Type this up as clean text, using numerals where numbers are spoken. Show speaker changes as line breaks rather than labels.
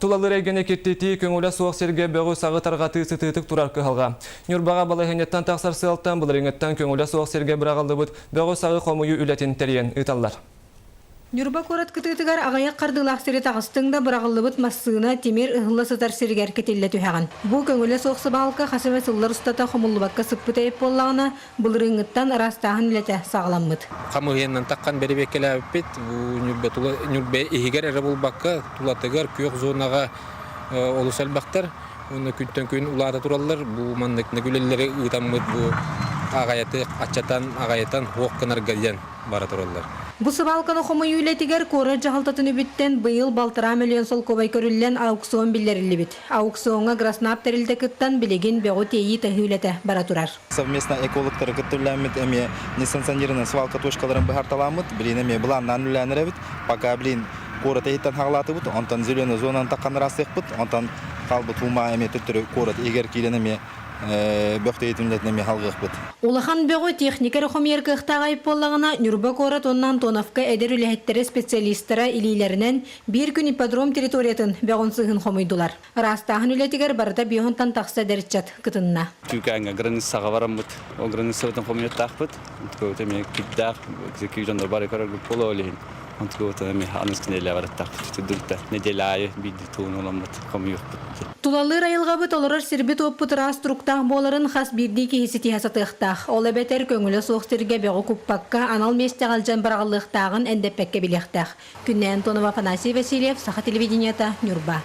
Тулалыр егене кеттети көңілі соқ серге бөғі сағы тарғаты сытытық тұрар кығалға. Нюрбаға балайхенеттен тақсар сылттан бұларыңеттен көңілі соқ серге бірағалды бұд бөғі сағы қомыйы үләтін тәрен ұталар.
Нюрба корат кытытыгар агаяк кардылах сире тагыстыңда бырагылыбыт массыына темир ыһылла сытар сиргер кетелле түһәгән. Бу көңүле соқсы балка хасыва сыллар устата хомуллубакка сыппытайып боллагына былырыңыттан арастаһын лете сагламмыт.
Камыгеннан таккан беребекеле бит бу нюрбе игер эре булбакка тулатыгар көк зонага олусал бактар. Уны күттөн күн улада тураллар. Бу мандык нәгүлелләре ытаммыт бу агаяты ачатан агаятан хокканар гадян бара тураллар.
Бу сыбалканы хомой үлетигер кора жахалтатын үбіттен быйыл балтыра миллион сол кобай көрүллен аукцион биллерилли бит. Аукционга граснап терилте кыттан билеген бегу тейи тахүлете бара турар.
Совместно экологтары кыттырламыт эме несанкционированный свалка точкаларын бахарталамыт, блин эме буланнан үләнеребит, пока блин кора тейттен хаглатыбыт, онтан зеленый зонаны таккан расыкпыт, онтан калбы тума эме төттөрү кора эгер килен эме бөхтейтімлетінеме халғық бұд.
Улахан бөғі техникер хомер кықтағайып болағына Нюрба корат оннан тонавка әдер үләхеттері специалистера илейлерінен бір күн ипподром территориятын бәғын сығын хомойдулар. Растағын үлетігер барыта бейхонтан тақса дәрітчат кытынна.
Тюкәңі границаға барамыд. Ол границаға хомер тақпыд. Көтеме киддақ, экзекюжонда бары көрілгі полы олейін. Онтгоотами анускнеле бараттак түдүлтө неделайы бидди туун оламат комуюк.
Тулалыр айылгабыт олорор сирбит оппут раструктах боларын хас бирди киһисити хасатыхтах. Ол эбетер көңүлө соохтирге бего куппакка анал месте алжан барагалыктагын эндепекке билехтах. Күннен Тонова Афанасий Васильев, Саха телевидениета, Нюрба.